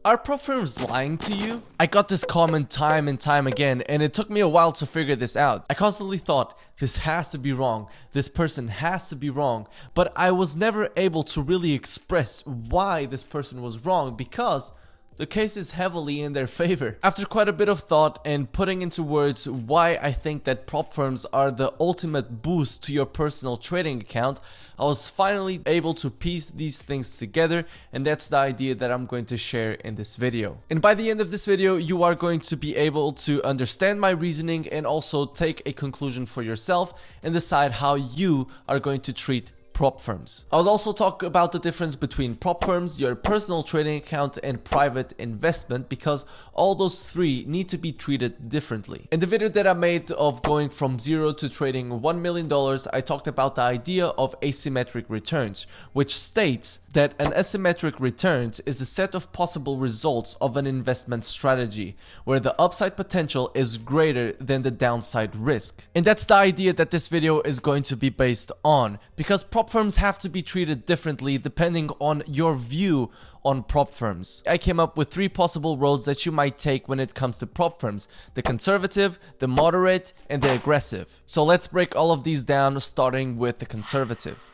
are prop firms lying to you? I got this comment time and time again, and it took me a while to figure this out. I constantly thought, this has to be wrong, this person has to be wrong, but I was never able to really express why this person was wrong because the case is heavily in their favor. After quite a bit of thought and putting into words why I think that prop firms are the ultimate boost to your personal trading account, I was finally able to piece these things together, and that's the idea that I'm going to share in this video. And by the end of this video, you are going to be able to understand my reasoning and also take a conclusion for yourself and decide how you are going to treat prop firms. I'll also talk about the difference between prop firms, your personal trading account, and private investment, because all those three need to be treated differently. In the video that I made of going from zero to trading $1 million, I talked about the idea of asymmetric returns, which states that an asymmetric returns is the set of possible results of an investment strategy, where the upside potential is greater than the downside risk. And that's the idea that this video is going to be based on, because prop firms have to be treated differently depending on your view on prop firms. I came up with 3 possible roads that you might take when it comes to prop firms: the conservative, the moderate, and the aggressive. So let's break all of these down, starting with the conservative.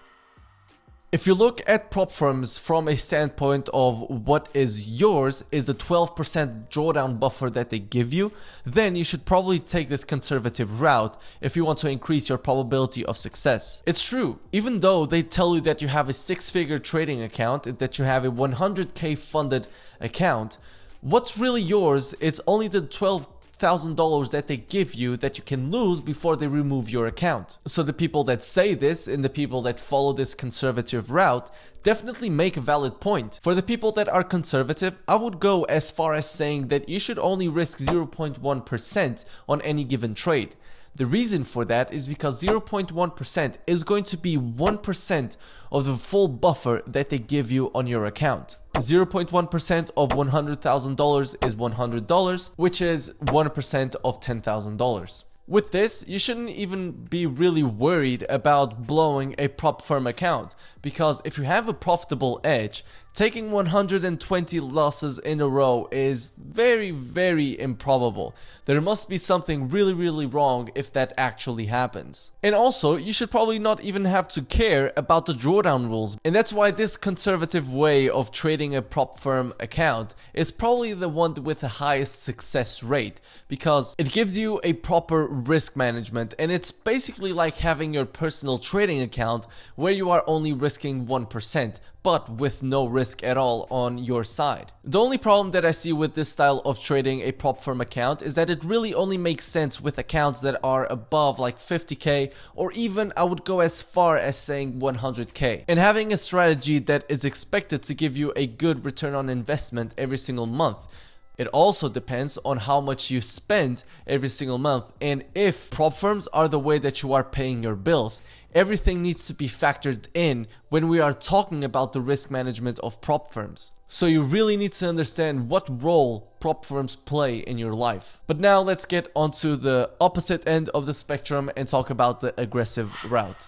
If you look at prop firms from a standpoint of what is yours is the 12% drawdown buffer that they give you, then you should probably take this conservative route if you want to increase your probability of success. It's true, even though they tell you that you have a 6-figure trading account, that you have a 100k funded account, what's really yours is only the $12,000 that they give you that you can lose before they remove your account. So the people that say this and the people that follow this conservative route definitely make a valid point. For the people that are conservative, I would go as far as saying that you should only risk 0.1% on any given trade. The reason for that is because 0.1% is going to be 1% of the full buffer that they give you on your account. 0.1% of $100,000 is $100, which is 1% of $10,000. With this, you shouldn't even be really worried about blowing a prop firm account, because if you have a profitable edge, taking 120 losses in a row is very improbable. There must be something really wrong if that actually happens. And also, you should probably not even have to care about the drawdown rules. And that's why this conservative way of trading a prop firm account is probably the one with the highest success rate, because it gives you a proper risk management, and it's basically like having your personal trading account where you are only risking 1%, but with no risk at all on your side. The only problem that I see with this style of trading a prop firm account is that it really only makes sense with accounts that are above like 50k, or even I would go as far as saying 100k. And having a strategy that is expected to give you a good return on investment every single month. It also depends on how much you spend every single month, and if prop firms are the way that you are paying your bills. Everything needs to be factored in when we are talking about the risk management of prop firms. So you really need to understand what role prop firms play in your life. But now let's get onto the opposite end of the spectrum and talk about the aggressive route.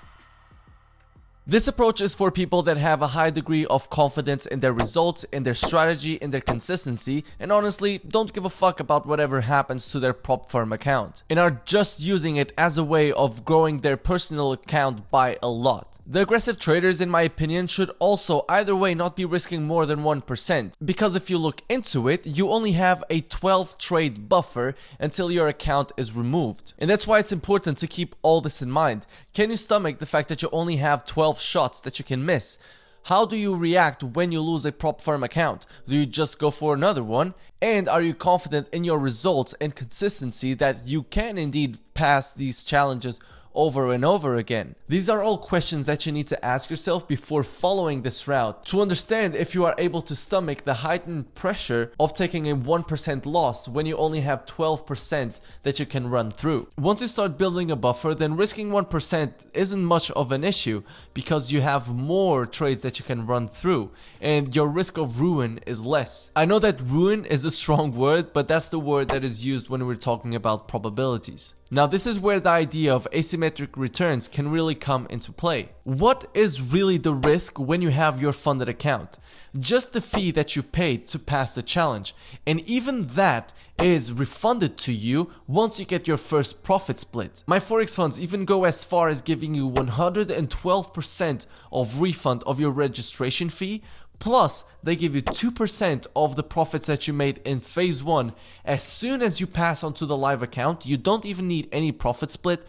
This approach is for people that have a high degree of confidence in their results, in their strategy, in their consistency, and honestly don't give a fuck about whatever happens to their prop firm account, and are just using it as a way of growing their personal account by a lot. The aggressive traders, in my opinion, should also either way not be risking more than 1%, because if you look into it, you only have a 12 trade buffer until your account is removed. And that's why it's important to keep all this in mind. Can you stomach the fact that you only have 12 shots that you can miss? How do you react when you lose a prop firm account? Do you just go for another one? And are you confident in your results and consistency that you can indeed pass these challenges over and over again? These are all questions that you need to ask yourself before following this route to understand if you are able to stomach the heightened pressure of taking a 1% loss when you only have 12% that you can run through. Once you start building a buffer, then risking 1% isn't much of an issue because you have more trades that you can run through and your risk of ruin is less. I know that ruin is a strong word, but that's the word that is used when we're talking about probabilities. Now, this is where the idea of asymmetric asymmetric returns can really come into play. What is really the risk when you have your funded account? Just the fee that you paid to pass the challenge, and even that is refunded to you once you get your first profit split. My Forex funds even go as far as giving you 112% of refund of your registration fee, plus they give you 2% of the profits that you made in phase 1 as soon as you pass onto the live account. You don't even need any profit split,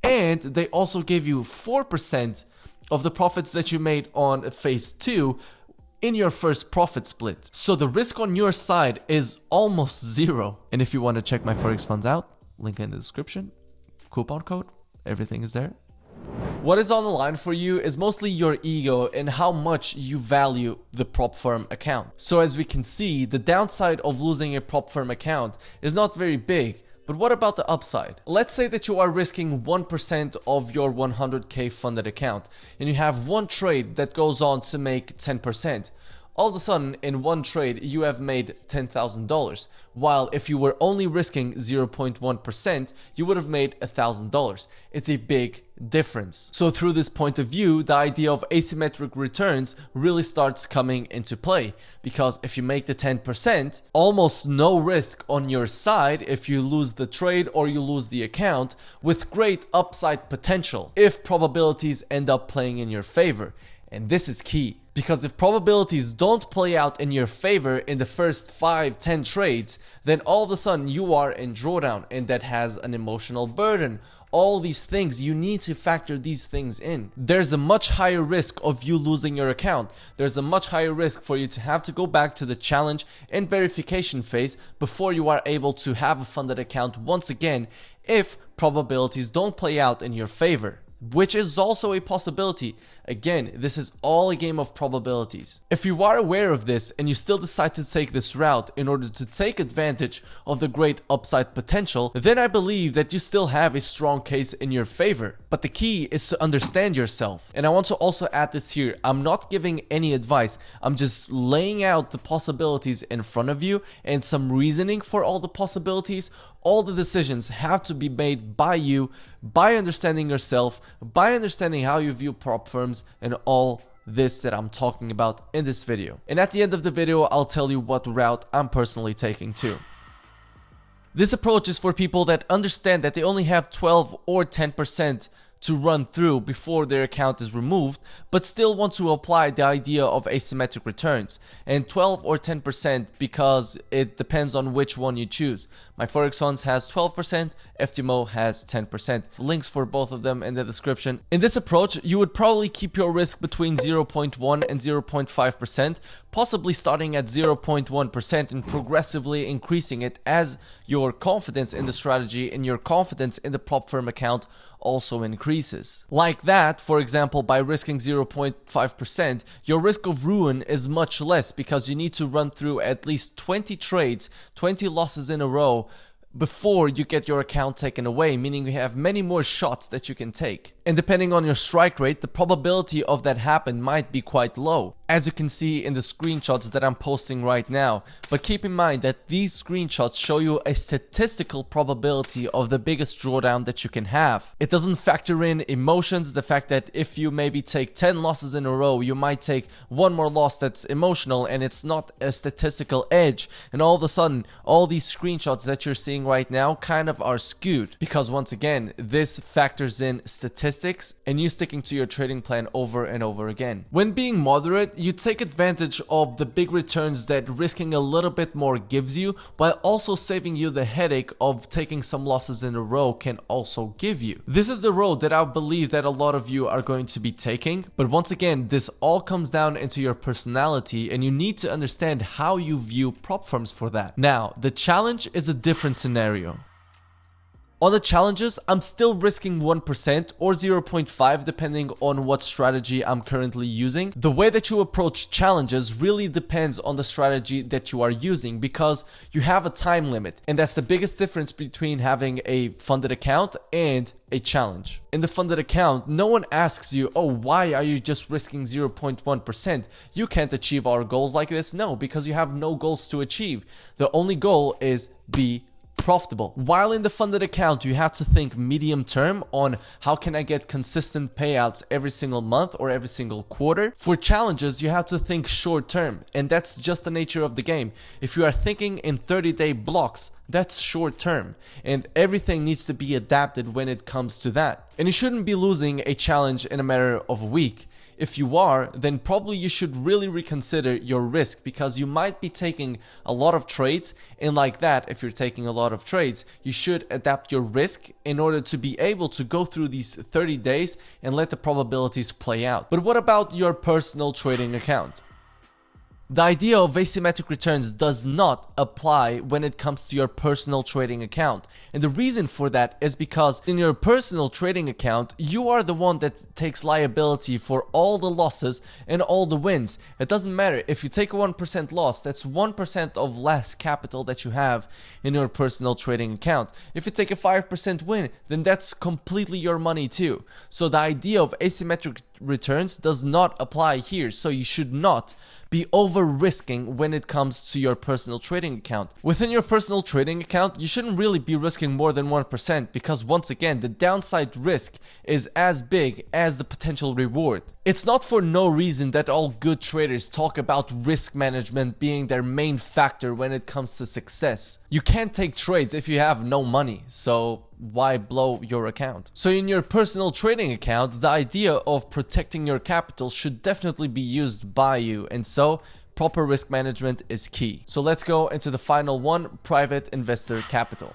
and they also give you 4% of the profits that you made on phase 2 in your first profit split. So the risk on your side is almost zero. And if you want to check my Forex funds out, link in the description, coupon code, everything is there. What is on the line for you is mostly your ego and how much you value the prop firm account. So as we can see, the downside of losing a prop firm account is not very big. But what about the upside? Let's say that you are risking 1% of your 100k funded account and you have one trade that goes on to make 10%. All of a sudden, in one trade, you have made $10,000, while if you were only risking 0.1%, you would have made $1,000. It's a big difference. So through this point of view, the idea of asymmetric returns really starts coming into play, because if you make the 10%, almost no risk on your side if you lose the trade or you lose the account, with great upside potential if probabilities end up playing in your favor. And this is key, because if probabilities don't play out in your favor in the first 5-10 trades, then all of a sudden you are in drawdown, and that has an emotional burden. All these things, you need to factor these things in. There's a much higher risk of you losing your account. There's a much higher risk for you to have to go back to the challenge and verification phase before you are able to have a funded account once again if probabilities don't play out in your favor, which is also a possibility. Again, this is all a game of probabilities. If you are aware of this and you still decide to take this route in order to take advantage of the great upside potential, then I believe that you still have a strong case in your favor. But the key is to understand yourself. And I want to also add this here. I'm not giving any advice. I'm just laying out the possibilities in front of you and some reasoning for all the possibilities. All the decisions have to be made by you, by understanding yourself, by understanding how you view prop firms, and all this that I'm talking about in this video. And at the end of the video, I'll tell you what route I'm personally taking too. This approach is for people that understand that they only have 12 or 10% to run through before their account is removed, but still want to apply the idea of asymmetric returns. And 12 or 10% because it depends on which one you choose. My Forex funds has 12%, FTMO has 10%. Links for both of them in the description. In this approach, you would probably keep your risk between 0.1 and 0.5%, possibly starting at 0.1% and progressively increasing it as your confidence in the strategy and your confidence in the prop firm account also increases. Like that, for example, by risking 0.5%, your risk of ruin is much less because you need to run through at least 20 trades, 20 losses in a row before you get your account taken away, meaning you have many more shots that you can take. And depending on your strike rate, the probability of that happen might be quite low, as you can see in the screenshots that I'm posting right now. But keep in mind that these screenshots show you a statistical probability of the biggest drawdown that you can have. It doesn't factor in emotions, the fact that if you maybe take 10 losses in a row, you might take one more loss that's emotional and it's not a statistical edge. And all of a sudden, all these screenshots that you're seeing right now kind of are skewed, because once again, this factors in statistics and you sticking to your trading plan over and over again. When being moderate, you take advantage of the big returns that risking a little bit more gives you, while also saving you the headache of taking some losses in a row can also give you. This is the road that I believe that a lot of you are going to be taking, but once again, this all comes down into your personality and you need to understand how you view prop firms for that. Now, the challenge is a different scenario. On the challenges, I'm still risking 1% or 0.5 depending on what strategy I'm currently using. The way that you approach challenges really depends on the strategy that you are using, because you have a time limit, and that's the biggest difference between having a funded account and a challenge. In the funded account, no one asks you, oh, why are you just risking 0.1%? You can't achieve our goals like this. No, because you have no goals to achieve. The only goal is be profitable. While in the funded account, you have to think medium term on how can I get consistent payouts every single month or every single quarter. For challenges, you have to think short term, and that's just the nature of the game. If you are thinking in 30-day blocks, that's short term, and everything needs to be adapted when it comes to that. And you shouldn't be losing a challenge in a matter of a week. If you are, then probably you should really reconsider your risk, because you might be taking a lot of trades, and like that, if you're taking a lot of trades, you should adapt your risk in order to be able to go through these 30 days and let the probabilities play out. But what about your personal trading account? The idea of asymmetric returns does not apply when it comes to your personal trading account. And the reason for that is because in your personal trading account, you are the one that takes liability for all the losses and all the wins. It doesn't matter if you take a 1% loss, that's 1% of less capital that you have in your personal trading account. If you take a 5% win, then that's completely your money too. So the idea of asymmetric returns does not apply here, so you should not be over risking when it comes to your personal trading account. Within your personal trading account, you shouldn't really be risking more than 1%, because once again, the downside risk is as big as the potential reward. It's not for no reason that all good traders talk about risk management being their main factor when it comes to success. You can't take trades if you have no money, so why blow your account? So in your personal trading account, the idea of protecting your capital should definitely be used by you, and so proper risk management is key. So let's go into the final one, private investor capital.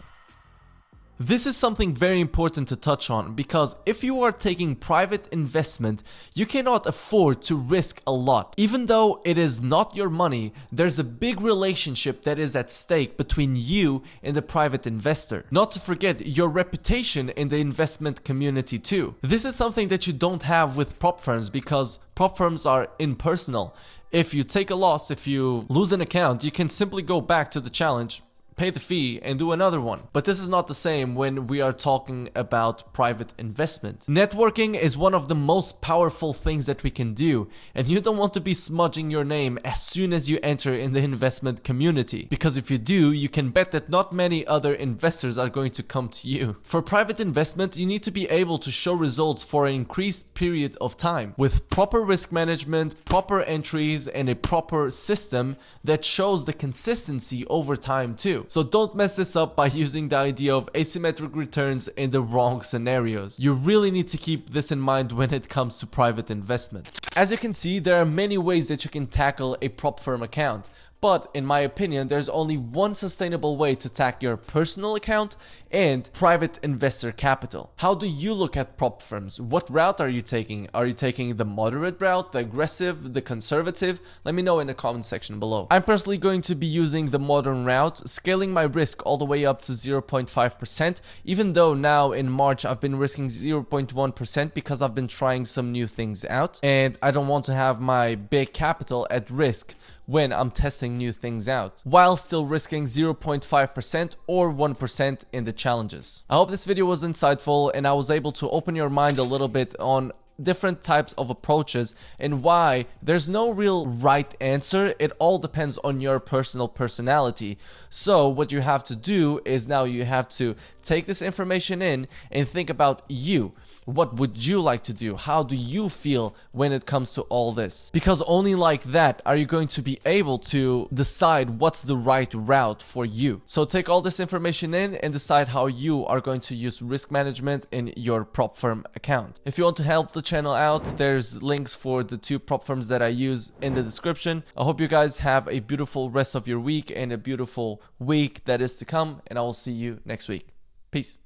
This is something very important to touch on, because if you are taking private investment, you cannot afford to risk a lot. Even though it is not your money, there's a big relationship that is at stake between you and the private investor. Not to forget your reputation in the investment community too. This is something that you don't have with prop firms, because prop firms are impersonal. If you take a loss, if you lose an account, you can simply go back to the challenge, pay the fee, and do another one. But this is not the same when we are talking about private investment. Networking is one of the most powerful things that we can do, and you don't want to be smudging your name as soon as you enter in the investment community, because if you do, you can bet that not many other investors are going to come to you. For private investment, you need to be able to show results for an increased period of time with proper risk management, proper entries, and a proper system that shows the consistency over time too. So don't mess this up by using the idea of asymmetric returns in the wrong scenarios. You really need to keep this in mind when it comes to private investment. As you can see, there are many ways that you can tackle a prop firm account. But in my opinion, there's only one sustainable way to tackle your personal account and private investor capital. How do you look at prop firms? What route are you taking? Are you taking the moderate route, the aggressive, the conservative? Let me know in the comment section below. I'm personally going to be using the modern route, scaling my risk all the way up to 0.5%, even though now in March I've been risking 0.1% because I've been trying some new things out, and I don't want to have my big capital at risk when I'm testing new things out, while still risking 0.5% or 1% in the challenges. I hope this video was insightful and I was able to open your mind a little bit on different types of approaches and why there's no real right answer. It all depends on your personal personality. So what you have to do is now you have to take this information in and think about you. What would you like to do? How do you feel when it comes to all this? Because only like that are you going to be able to decide what's the right route for you. So take all this information in and decide how you are going to use risk management in your prop firm account. If you want to help the channel out, there's links for the 2 prop firms that I use in the description. I hope you guys have a beautiful rest of your week and a beautiful week that is to come, and I will see you next week. Peace.